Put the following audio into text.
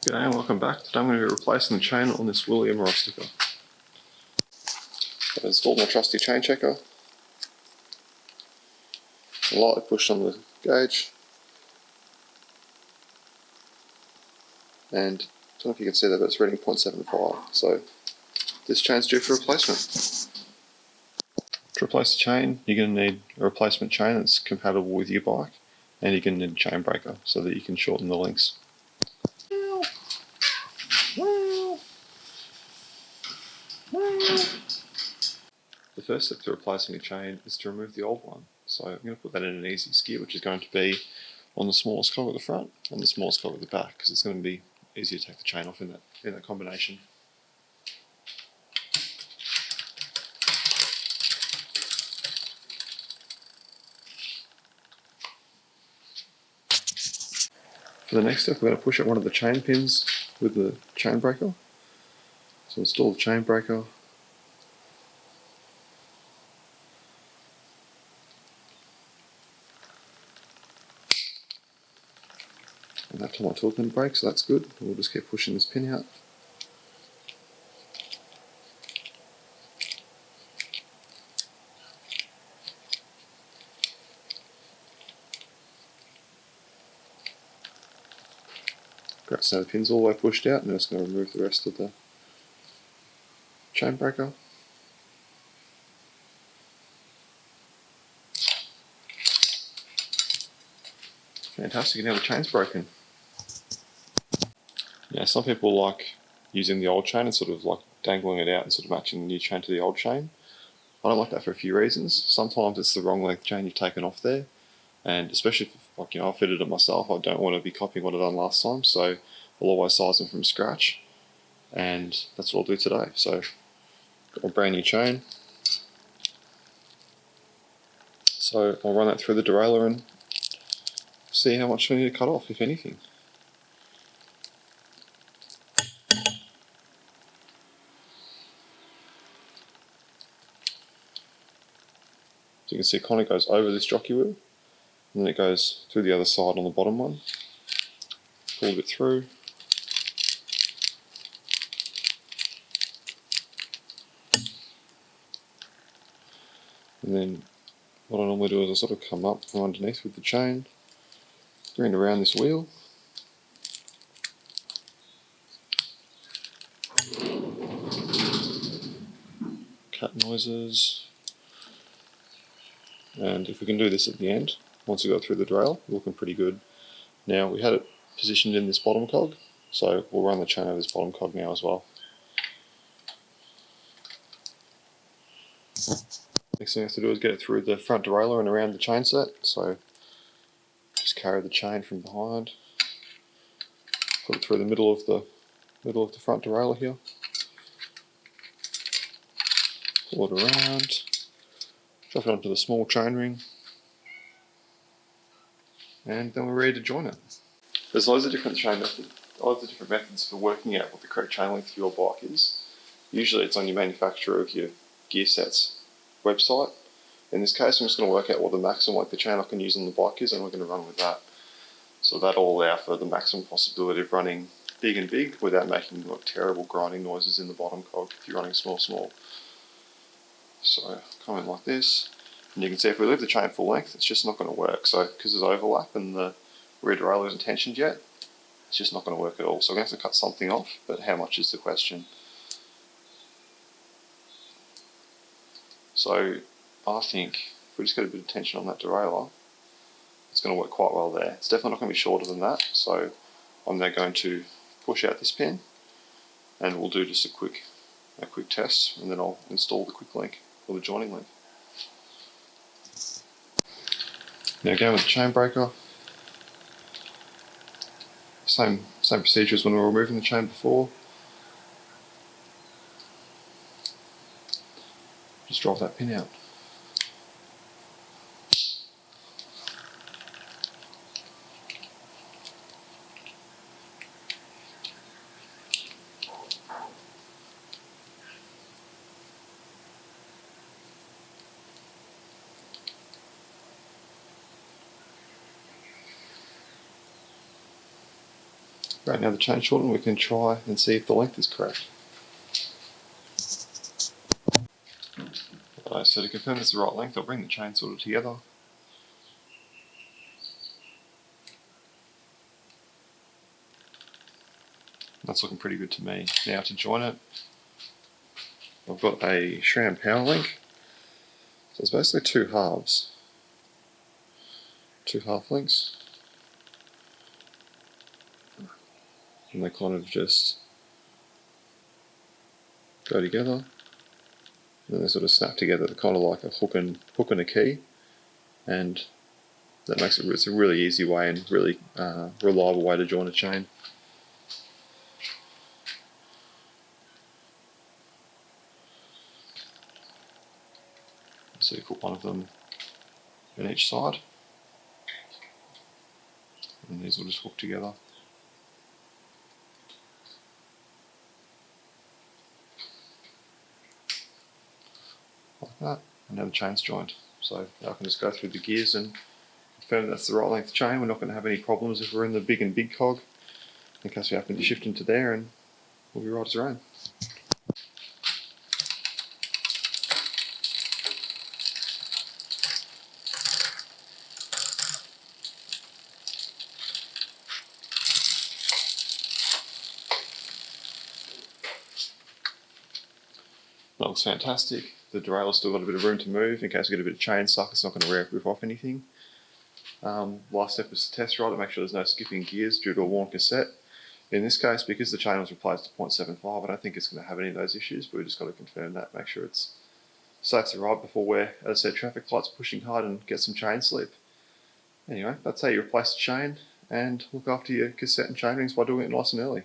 G'day and welcome back. Today I'm going to be replacing the chain on this Wilier sticker. I've installed my trusty chain checker. Lightly pushed on the gauge. And I don't know if you can see that, but it's reading 0.75. So this chain's due for replacement. To replace the chain, you're going to need a replacement chain that's compatible with your bike, and you're going to need a chain breaker so that you can shorten the links. The first step to replacing a chain is to remove the old one. So I'm going to put that in an easy gear, which is going to be on the smallest cog at the front and the smallest cog at the back, because it's going to be easier to take the chain off in that combination. For the next step, we're going to push out one of the chain pins with the chain breaker. So install the chain breaker. And that time my tool didn't break, so that's good. We'll just keep pushing this pin out. Great, so the pin's all the way pushed out, and I'm just going to remove the rest of the chain breaker. Fantastic, now the chain's broken. Now some people like using the old chain and sort of like dangling it out and sort of matching the new chain to the old chain. I don't like that for a few reasons. Sometimes it's the wrong length chain you've taken off there, and especially if, like, I fitted it myself, I don't want to be copying what I done last time, so I'll always size them from scratch, and that's what I'll do today. So got my brand new chain. So I'll run that through the derailleur and see how much I need to cut off, if anything. So you can see it kind of goes over this jockey wheel, and then it goes through the other side on the bottom one. Pull it through. And then what I normally do is I sort of come up from underneath with the chain, bring it around this wheel, cat noises, and if we can do this at the end, once we got through the derail, looking pretty good. Now we had it positioned in this bottom cog, so we'll run the chain over this bottom cog now as well. Next thing I have to do is get it through the front derailleur and around the chain set, so just carry the chain from behind, put it through the middle of the front derailleur here, pull it around, drop it onto the small chain ring, and then we're ready to join it. There's loads of different methods for working out what the correct chain length for your bike is. Usually it's on your manufacturer of your gear sets website. In this case, I'm just going to work out what the maximum length of chain I can use on the bike is, and we're going to run with that. So that'll allow for the maximum possibility of running big and big without making like terrible grinding noises in the bottom cog if you're running small. So come in like this, and you can see if we leave the chain full length, it's just not going to work. So because there's overlap and the rear derailleur isn't tensioned yet, it's just not going to work at all. So I'm going to have to cut something off, but how much is the question. So I think if we just get a bit of tension on that derailleur, it's going to work quite well there. It's definitely not going to be shorter than that, so I'm now going to push out this pin, and we'll do just a quick test, and then I'll install the quick link or the joining link. Now going with the chain breaker, same procedure as when we were removing the chain before. Just drive that pin out. Great, now the chain shortened, we can try and see if the length is correct. So to confirm it's the right length, I'll bring the chain sort of together. That's looking pretty good to me. Now to join it, I've got a SRAM power link. So it's basically two halves. Two half links. And they kind of just go together. And then they sort of snap together. They're kind of like a hook and a key. And that makes it's a really easy way and really reliable way to join a chain. So you put one of them on each side, and these will just hook together. Like that, and now the chain's joined. So now I can just go through the gears and confirm that's the right length chain. We're not going to have any problems if we're in the big and big cog, in case we happen to shift into there, and we'll be right as rain. That looks fantastic. The derailleur's still got a bit of room to move in case we get a bit of chain suck. It's not going to rip off anything. Last step was to test ride it, make sure there's no skipping gears due to a worn cassette. In this case, because the chain was replaced to 0.75, I don't think it's going to have any of those issues, but we just got to confirm that, make sure it's safe to ride before we're, as I said, traffic lights pushing hard and get some chain slip. Anyway, that's how you replace the chain and look after your cassette and chain rings by doing it nice and early.